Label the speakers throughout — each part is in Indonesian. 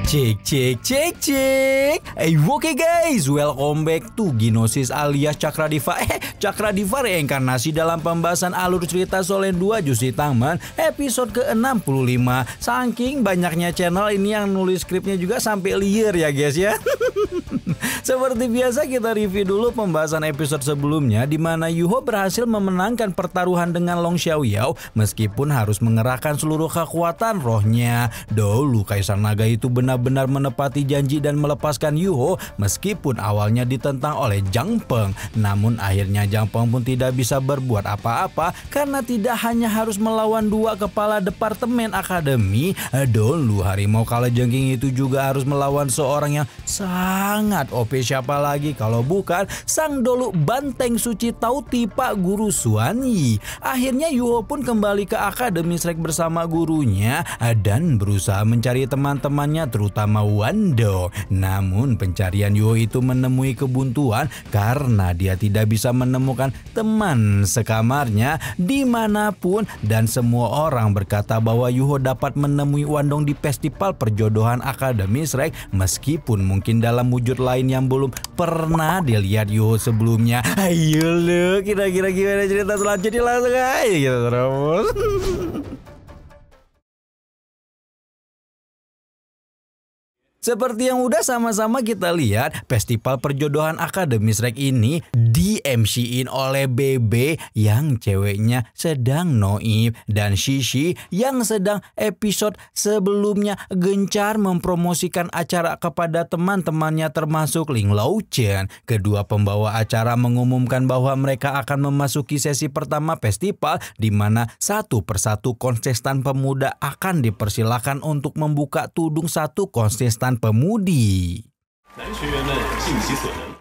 Speaker 1: Cek. Oke guys, welcome back to Gnosis alias Cakradiva. Cakradiva reinkarnasi dalam pembahasan alur cerita Solen 2 Jushi Tangman episode ke-65. Saking banyaknya channel ini yang nulis skripnya juga sampai liar ya guys ya. Seperti biasa kita review dulu pembahasan episode sebelumnya di mana Yuho berhasil memenangkan pertaruhan dengan Long Xiaoyao meskipun harus mengerahkan seluruh kekuatan rohnya. Dulu Kaisar Naga itu benar-benar menepati janji dan melepaskan Yuho meskipun awalnya ditentang oleh Zhang Peng. Namun akhirnya Zhang Peng pun tidak bisa berbuat apa-apa karena tidak hanya harus melawan dua kepala departemen akademi. Dulu harimau kalajengking itu juga harus melawan seorang yang sangat OP, siapa lagi kalau bukan sang Dolu Banteng Suci Tauti Pak Guru Suani. Akhirnya Yuho pun kembali ke Akademi Shrek bersama gurunya dan berusaha mencari teman-temannya terutama Wando. Namun pencarian Yuho itu menemui kebuntuan karena dia tidak bisa menemukan teman sekamarnya dimanapun dan semua orang berkata bahwa Yuho dapat menemui Wandong di festival perjodohan Akademi Shrek meskipun mungkin dalam wujud lain yang belum pernah dilihat Yuho sebelumnya. Ayo lu, kira-kira gimana cerita selanjutnya, langsung aja kita terus. Seperti yang udah sama-sama kita lihat, festival perjodohan Akademi Shrek ini di MC-in oleh Bebe yang ceweknya sedang noib dan Shishi yang sedang episode sebelumnya gencar mempromosikan acara kepada teman-temannya termasuk Ling Laochen. Kedua pembawa acara mengumumkan bahwa mereka akan memasuki sesi pertama festival di mana satu persatu kontestan pemuda akan dipersilakan untuk membuka tudung satu kontestan pemudi.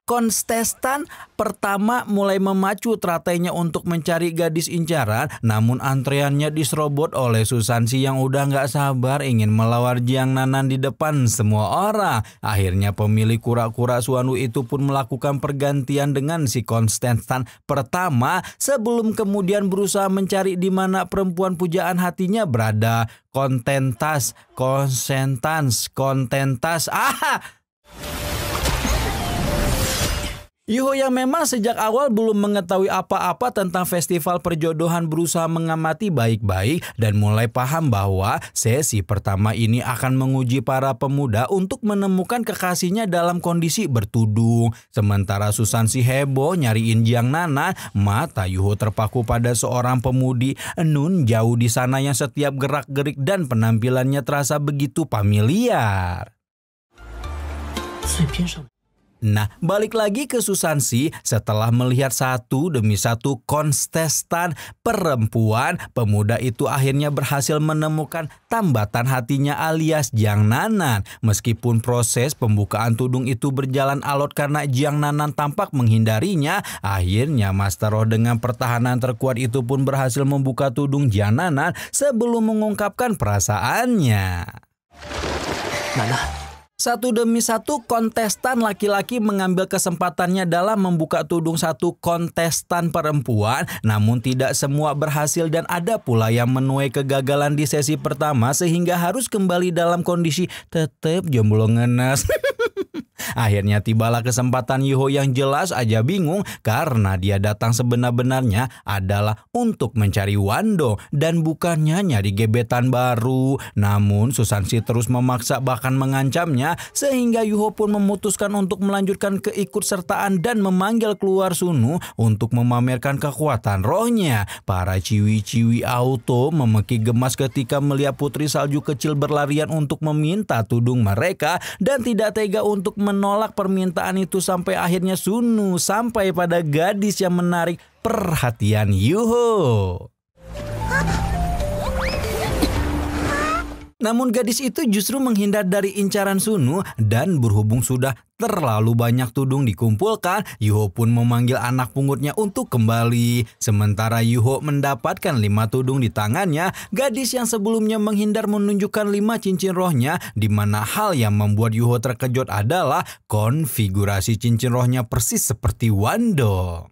Speaker 1: Kontestan pertama mulai memacu teratainya untuk mencari gadis incaran, namun antreannya diserobot oleh Susansi yang udah gak sabar ingin melawar Jiang Nanan di depan semua orang. Akhirnya pemilik kura-kura Suanu itu pun melakukan pergantian dengan si kontestan pertama sebelum kemudian berusaha mencari di mana perempuan pujaan hatinya berada. Kontentas. Yuho yang memang sejak awal belum mengetahui apa-apa tentang festival perjodohan berusaha mengamati baik-baik dan mulai paham bahwa sesi pertama ini akan menguji para pemuda untuk menemukan kekasihnya dalam kondisi bertudung. Sementara Susansi heboh nyariin Jiang Nanan, mata Yuho terpaku pada seorang pemudi nun jauh di sana yang setiap gerak-gerik dan penampilannya terasa begitu familiar. Nah, balik lagi ke Susansi setelah melihat satu demi satu kontestan perempuan, pemuda itu akhirnya berhasil menemukan tambatan hatinya alias Jiang Nanan. Meskipun proses pembukaan tudung itu berjalan alot karena Jiang Nanan tampak menghindarinya, akhirnya Master Roh dengan pertahanan terkuat itu pun berhasil membuka tudung Jiang Nanan sebelum mengungkapkan perasaannya. Nana. Satu demi satu kontestan laki-laki mengambil kesempatannya dalam membuka tudung satu kontestan perempuan, namun tidak semua berhasil dan ada pula yang menuai kegagalan di sesi pertama sehingga harus kembali dalam kondisi tetap jomblo ngenes. Akhirnya tibalah kesempatan Yuho yang jelas aja bingung karena dia datang sebenar-benarnya adalah untuk mencari Wando dan bukannya nyari gebetan baru. Namun Susansi terus memaksa bahkan mengancamnya sehingga Yuho pun memutuskan untuk melanjutkan keikutsertaan dan memanggil keluar Sunu untuk memamerkan kekuatan rohnya. Para ciwi-ciwi auto memeki gemas ketika melihat putri salju kecil berlarian untuk meminta tudung mereka dan tidak tega untuk menolak permintaan itu sampai akhirnya Sunu sampai pada gadis yang menarik perhatian Yuho. Namun gadis itu justru menghindar dari incaran Sunu dan berhubung sudah terlalu banyak tudung dikumpulkan, Yuho pun memanggil anak pungutnya untuk kembali. Sementara Yuho mendapatkan 5 tudung di tangannya, gadis yang sebelumnya menghindar menunjukkan 5 cincin rohnya, di mana hal yang membuat Yuho terkejut adalah konfigurasi cincin rohnya persis seperti Wando.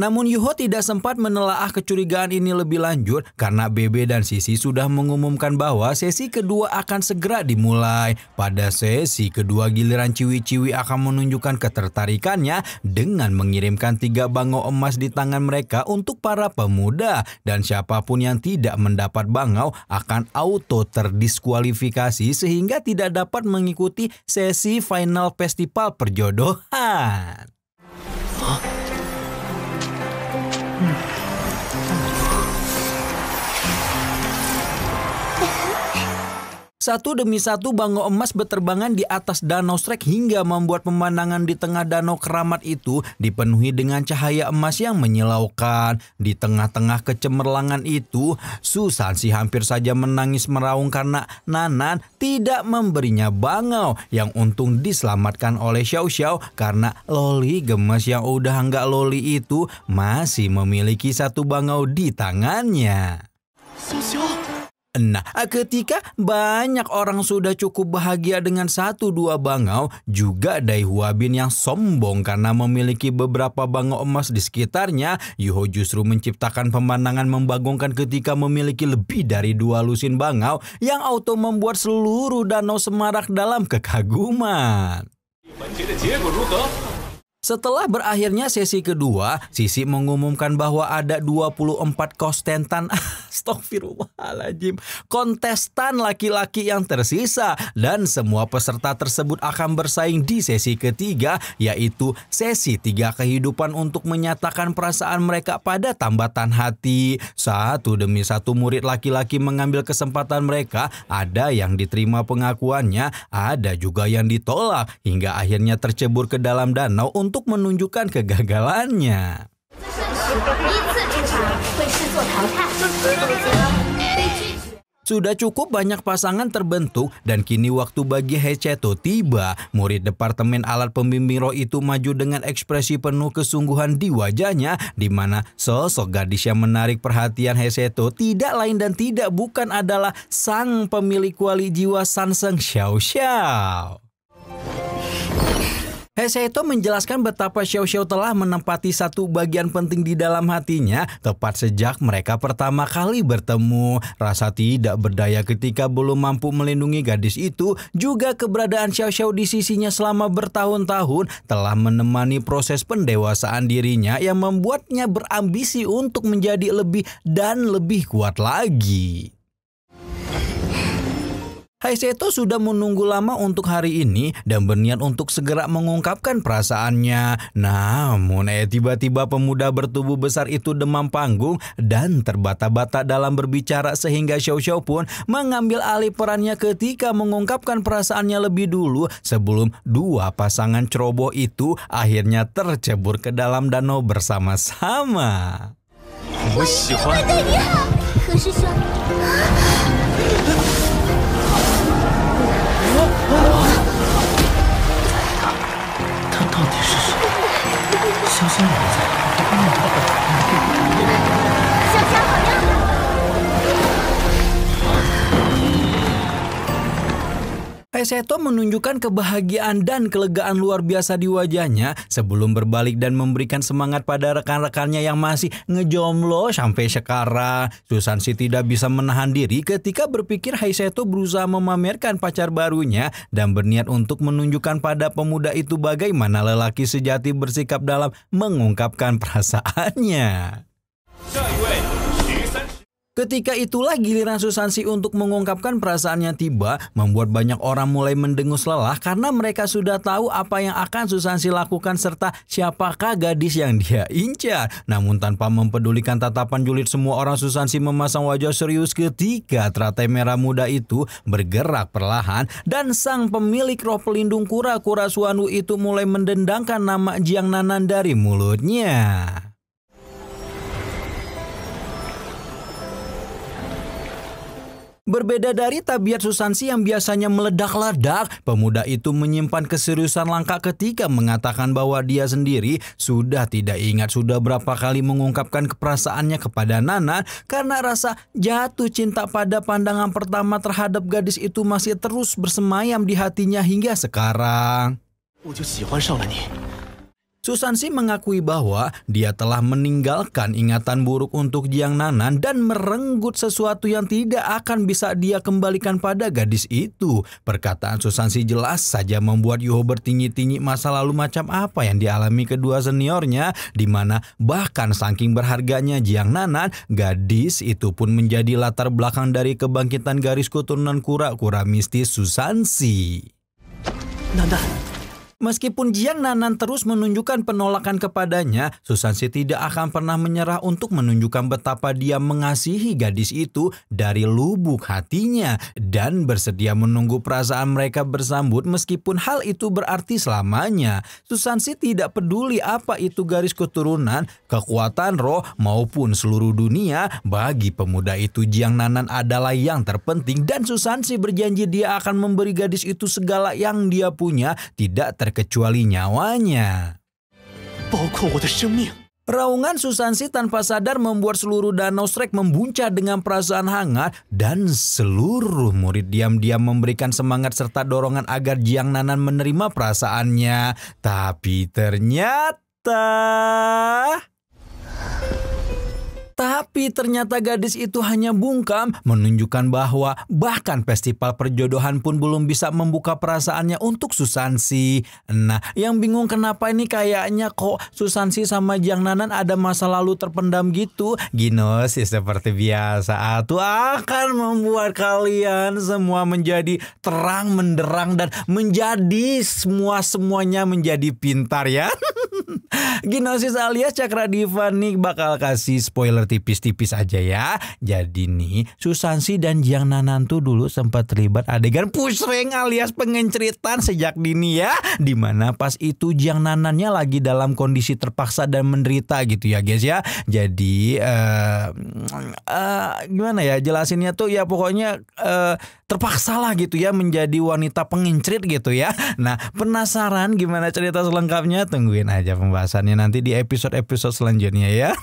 Speaker 1: Namun Yuho tidak sempat menelaah kecurigaan ini lebih lanjut karena Bebe dan Sisi sudah mengumumkan bahwa sesi kedua akan segera dimulai. Pada sesi kedua giliran Ciwi-Ciwi akan menunjukkan ketertarikannya dengan mengirimkan 3 bangau emas di tangan mereka untuk para pemuda. Dan siapapun yang tidak mendapat bangau akan auto terdiskualifikasi sehingga tidak dapat mengikuti sesi final festival perjodohan. Satu demi satu bangau emas berterbangan di atas danau Shrek hingga membuat pemandangan di tengah danau keramat itu dipenuhi dengan cahaya emas yang menyilaukan. Di tengah-tengah kecemerlangan itu, Susansi hampir saja menangis meraung karena Nanan tidak memberinya bangau, yang untung diselamatkan oleh Xiao Xiao karena Loli gemes yang udah enggak Loli itu masih memiliki 1 bangau di tangannya. Nah, ketika banyak orang sudah cukup bahagia dengan 1-2 bangau, juga Dai Huabin yang sombong karena memiliki beberapa bangau emas di sekitarnya, Yuho justru menciptakan pemandangan membagongkan ketika memiliki lebih dari 2 lusin bangau yang auto membuat seluruh danau semarak dalam kekaguman. Setelah berakhirnya sesi kedua, Sisi mengumumkan bahwa ada 24 Astagfirullahaladzim, kontestan laki-laki yang tersisa, dan semua peserta tersebut akan bersaing di sesi ketiga, yaitu sesi 3 kehidupan untuk menyatakan perasaan mereka pada tambatan hati. Satu demi satu murid laki-laki mengambil kesempatan mereka, ada yang diterima pengakuannya, ada juga yang ditolak, hingga akhirnya tercebur ke dalam danau untuk menunjukkan kegagalannya. Sudah cukup banyak pasangan terbentuk dan kini waktu bagi Heceto tiba. Murid Departemen Alat Pembimbing Roh itu maju dengan ekspresi penuh kesungguhan di wajahnya, di mana sosok gadis yang menarik perhatian Heceto tidak lain dan tidak bukan adalah sang pemilik kuali jiwa Sanseng Xiao Xiao. Heceto menjelaskan betapa Xiao Xiao telah menempati satu bagian penting di dalam hatinya tepat sejak mereka pertama kali bertemu. Rasa tidak berdaya ketika belum mampu melindungi gadis itu, juga keberadaan Xiao Xiao di sisinya selama bertahun-tahun telah menemani proses pendewasaan dirinya yang membuatnya berambisi untuk menjadi lebih dan lebih kuat lagi. Heceto sudah menunggu lama untuk hari ini dan berniat untuk segera mengungkapkan perasaannya. Namun tiba-tiba pemuda bertubuh besar itu demam panggung dan terbata-bata dalam berbicara sehingga Xiao Xiao pun mengambil alih perannya ketika mengungkapkan perasaannya lebih dulu sebelum 2 pasangan ceroboh itu akhirnya tercebur ke dalam danau bersama-sama. Heceto menunjukkan kebahagiaan dan kelegaan luar biasa di wajahnya sebelum berbalik dan memberikan semangat pada rekan-rekannya yang masih ngejomblo sampai sekarang. Susansi tidak bisa menahan diri ketika berpikir Heceto berusaha memamerkan pacar barunya dan berniat untuk menunjukkan pada pemuda itu bagaimana lelaki sejati bersikap dalam mengungkapkan perasaannya. Ketika itulah giliran Susansi untuk mengungkapkan perasaannya tiba, membuat banyak orang mulai mendengus lelah karena mereka sudah tahu apa yang akan Susansi lakukan serta siapakah gadis yang dia incar. Namun tanpa mempedulikan tatapan julid semua orang, Susansi memasang wajah serius ketika teratai merah muda itu bergerak perlahan dan sang pemilik roh pelindung kura-kura Suanu itu mulai mendendangkan nama Jiang Nanan dari mulutnya. Berbeda dari tabiat Susansi yang biasanya meledak-ledak, pemuda itu menyimpan keseriusan langka ketika mengatakan bahwa dia sendiri sudah tidak ingat sudah berapa kali mengungkapkan keperasaannya kepada Nanan karena rasa jatuh cinta pada pandangan pertama terhadap gadis itu masih terus bersemayam di hatinya hingga sekarang. Susansi mengakui bahwa dia telah meninggalkan ingatan buruk untuk Jiang Nanan dan merenggut sesuatu yang tidak akan bisa dia kembalikan pada gadis itu. Perkataan Susansi jelas saja membuat Yuho bertinyi-tinyi masa lalu macam apa yang dialami kedua seniornya, di mana bahkan saking berharganya Jiang Nanan, gadis itu pun menjadi latar belakang dari kebangkitan garis keturunan kura-kura mistis Susansi.
Speaker 2: Nanan.
Speaker 1: Meskipun Jiang Nanan terus menunjukkan penolakan kepadanya, Susansi tidak akan pernah menyerah untuk menunjukkan betapa dia mengasihi gadis itu dari lubuk hatinya dan bersedia menunggu perasaan mereka bersambut meskipun hal itu berarti selamanya. Susansi tidak peduli apa itu garis keturunan, kekuatan roh maupun seluruh dunia. Bagi pemuda itu Jiang Nanan adalah yang terpenting dan Susansi berjanji dia akan memberi gadis itu segala yang dia punya, tidak terkecuali nyawanya. Raungan Susansi tanpa sadar membuat seluruh danau Shrek membuncah dengan perasaan hangat dan seluruh murid diam-diam memberikan semangat serta dorongan agar Jiang Nanan menerima perasaannya. Tapi ternyata gadis itu hanya bungkam, menunjukkan bahwa bahkan festival perjodohan pun belum bisa membuka perasaannya untuk Susansi. Nah, yang bingung kenapa ini kayaknya kok Susansi sama Jiang Nanan ada masa lalu terpendam gitu. Ginosis seperti biasa itu akan membuat kalian semua menjadi terang menderang dan menjadi semuanya menjadi pintar ya. Ginosis alias Cakradiva nih bakal kasih spoiler tipis-tipis aja ya. Jadi nih Susansi dan Jiang Nanan tuh dulu sempat terlibat adegan pusreng alias pengenceritan sejak dini ya. Dimana pas itu Jiang Nanannya lagi dalam kondisi terpaksa dan menderita gitu ya guys ya. Jadi gimana ya jelasinnya tuh ya pokoknya terpaksa lah gitu ya menjadi wanita pengencrit gitu ya. Nah penasaran gimana cerita selengkapnya? Tungguin aja pembahasannya nanti di episode-episode selanjutnya ya.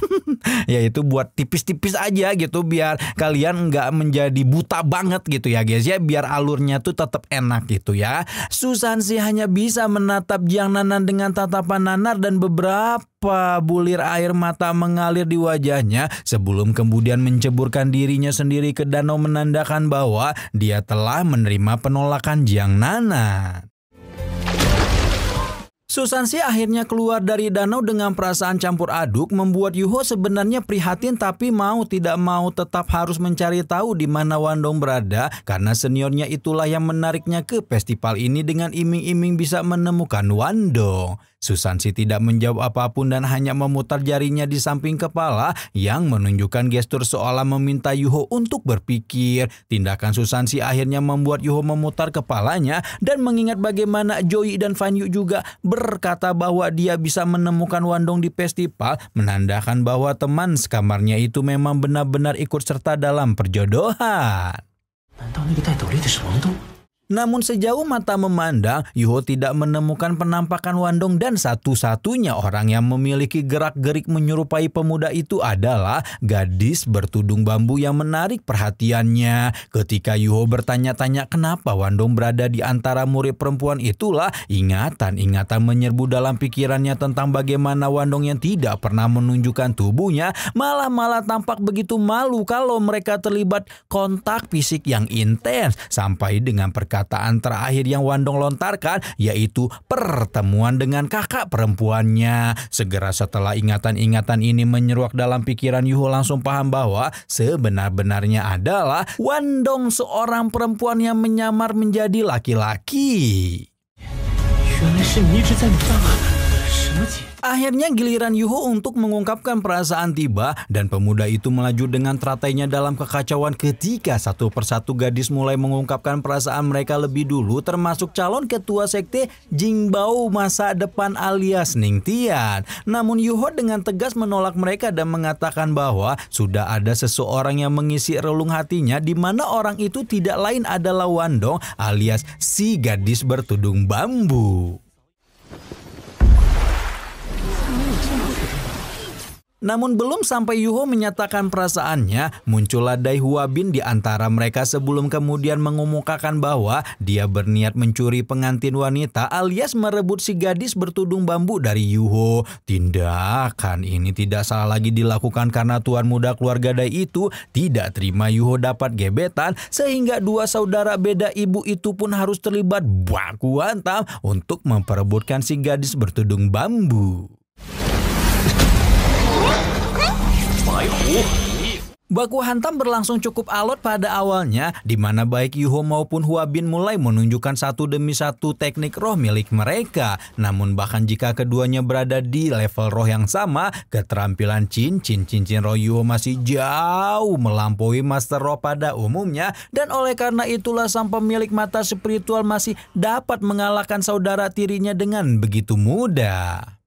Speaker 1: Yaitu buat tipis-tipis aja gitu biar kalian nggak menjadi buta banget gitu ya guys ya. Biar alurnya tuh tetap enak gitu ya. Susansi hanya bisa menatap Jiang Nanan dengan tatapan nanar dan beberapa bulir air mata mengalir di wajahnya sebelum kemudian menceburkan dirinya sendiri ke danau menandakan bahwa dia telah menerima penolakan Jiang Nanan. Susansi akhirnya keluar dari danau dengan perasaan campur aduk, membuat Yuho sebenarnya prihatin tapi mau tidak mau tetap harus mencari tahu di mana Wandong berada karena seniornya itulah yang menariknya ke festival ini dengan iming-iming bisa menemukan Wandong. Susansi tidak menjawab apapun dan hanya memutar jarinya di samping kepala yang menunjukkan gestur seolah meminta Yuho untuk berpikir. Tindakan Susansi akhirnya membuat Yuho memutar kepalanya dan mengingat bagaimana Joey dan Fan Yu juga berkata bahwa dia bisa menemukan Wandong di festival, menandakan bahwa teman sekamarnya itu memang benar-benar ikut serta dalam perjodohan. Namun sejauh mata memandang, Yuho tidak menemukan penampakan Wandong dan satu-satunya orang yang memiliki gerak-gerik menyerupai pemuda itu adalah gadis bertudung bambu yang menarik perhatiannya. Ketika Yuho bertanya-tanya kenapa Wandong berada di antara murid perempuan itulah, ingatan-ingatan menyerbu dalam pikirannya tentang bagaimana Wandong yang tidak pernah menunjukkan tubuhnya malah tampak begitu malu kalau mereka terlibat kontak fisik yang intens sampai dengan perkataan terakhir yang Wandong lontarkan yaitu pertemuan dengan kakak perempuannya. Segera setelah ingatan-ingatan ini menyeruak dalam pikiran Yuho langsung paham bahwa sebenar-benarnya adalah Wandong seorang perempuan yang menyamar menjadi laki-laki. Akhirnya giliran Yuho untuk mengungkapkan perasaan tiba dan pemuda itu melaju dengan teratainya dalam kekacauan ketika satu persatu gadis mulai mengungkapkan perasaan mereka lebih dulu termasuk calon ketua sekte Jingbao masa depan alias Ningtian. Namun Yuho dengan tegas menolak mereka dan mengatakan bahwa sudah ada seseorang yang mengisi relung hatinya di mana orang itu tidak lain adalah Wandong alias si gadis bertudung bambu. Namun belum sampai Yuho menyatakan perasaannya, muncullah Dai Huabin di antara mereka sebelum kemudian mengemukakan bahwa dia berniat mencuri pengantin wanita alias merebut si gadis bertudung bambu dari Yuho. Tindakan ini tidak salah lagi dilakukan karena tuan muda keluarga Dai itu tidak terima Yuho dapat gebetan, sehingga dua saudara beda ibu itu pun harus terlibat baku hantam untuk memperebutkan si gadis bertudung bambu. Baku hantam berlangsung cukup alot pada awalnya, di mana baik Yuho maupun Huabin mulai menunjukkan satu demi satu teknik roh milik mereka. Namun bahkan jika keduanya berada di level roh yang sama, keterampilan cincin roh Yuho masih jauh melampaui master roh pada umumnya, dan oleh karena itulah sang pemilik mata spiritual masih dapat mengalahkan saudara tirinya dengan begitu mudah.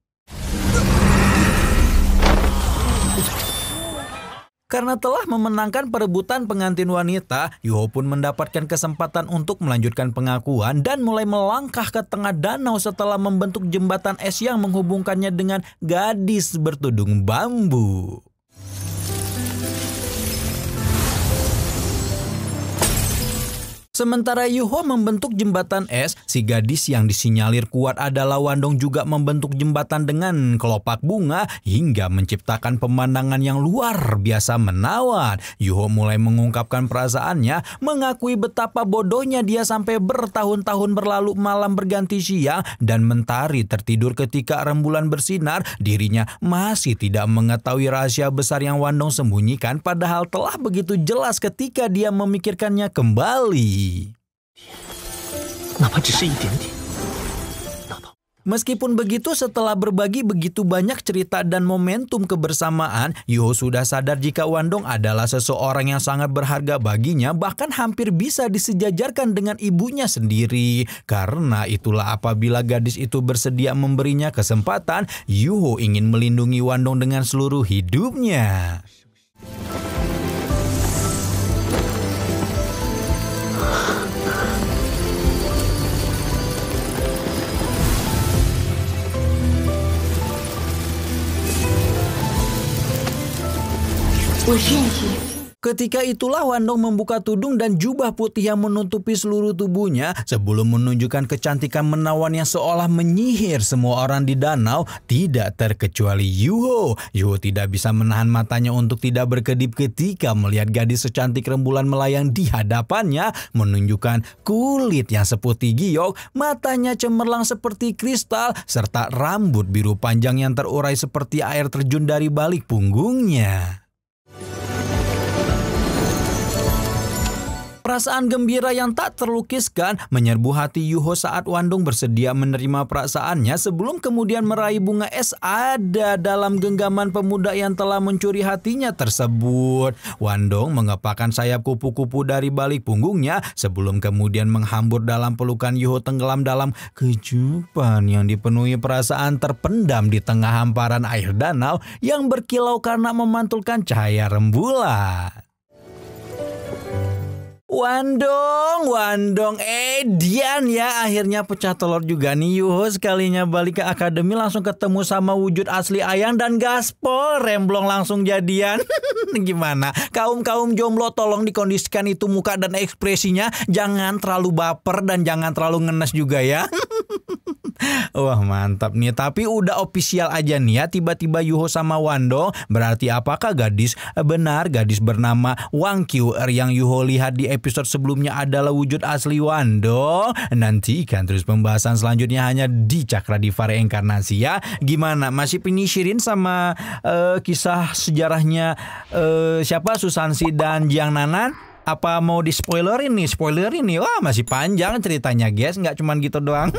Speaker 1: Karena telah memenangkan perebutan pengantin wanita, Yuho pun mendapatkan kesempatan untuk melanjutkan pengakuan dan mulai melangkah ke tengah danau setelah membentuk jembatan es yang menghubungkannya dengan gadis bertudung bambu. Sementara Yuho membentuk jembatan es, si gadis yang disinyalir kuat adalah Wandong juga membentuk jembatan dengan kelopak bunga hingga menciptakan pemandangan yang luar biasa menawan. Yuho mulai mengungkapkan perasaannya, mengakui betapa bodohnya dia sampai bertahun-tahun berlalu malam berganti siang dan mentari tertidur ketika rembulan bersinar. Dirinya masih tidak mengetahui rahasia besar yang Wandong sembunyikan, padahal telah begitu jelas ketika dia memikirkannya kembali. Meskipun begitu, setelah berbagi begitu banyak cerita dan momentum kebersamaan, Yuho sudah sadar jika Wandong adalah seseorang yang sangat berharga baginya, bahkan hampir bisa disejajarkan dengan ibunya sendiri. Karena itulah apabila gadis itu bersedia memberinya kesempatan, Yuho ingin melindungi Wandong dengan seluruh hidupnya. Ketika itulah Wandong membuka tudung dan jubah putih yang menutupi seluruh tubuhnya sebelum menunjukkan kecantikan menawan yang seolah menyihir semua orang di danau, tidak terkecuali Yuho. Yuho tidak bisa menahan matanya untuk tidak berkedip ketika melihat gadis secantik rembulan melayang di hadapannya, menunjukkan kulit yang seputih giok, matanya cemerlang seperti kristal, serta rambut biru panjang yang terurai seperti air terjun dari balik punggungnya. Perasaan gembira yang tak terlukiskan menyerbu hati Yuho saat Wandong bersedia menerima perasaannya sebelum kemudian meraih bunga es ada dalam genggaman pemuda yang telah mencuri hatinya tersebut. Wandong mengepakkan sayap kupu-kupu dari balik punggungnya sebelum kemudian menghambur dalam pelukan Yuho tenggelam dalam kejutan yang dipenuhi perasaan terpendam di tengah hamparan air danau yang berkilau karena memantulkan cahaya rembulan. Wandong, Dian ya, akhirnya pecah telur juga nih Yuho. Sekalinya balik ke akademi langsung ketemu sama wujud asli Ayang dan gaspol remblong langsung jadian. Gimana? Kaum jomblo tolong dikondisikan itu muka dan ekspresinya, jangan terlalu baper dan jangan terlalu ngenes juga ya. Wah mantap nih, tapi udah official aja nih ya, tiba-tiba Yuho sama Wandong. Berarti apakah gadis bernama Wang Qiu'er yang Yuho lihat di episode sebelumnya adalah wujud asli Wandong? Nantikan terus pembahasan selanjutnya hanya di Cakra Diva Reinkarnasi ya. Gimana, masih penyisirin sama kisah sejarahnya siapa, Susansi dan Jiang Nanan? Apa mau di spoilerin nih? Wah masih panjang ceritanya guys, nggak cuman gitu doang.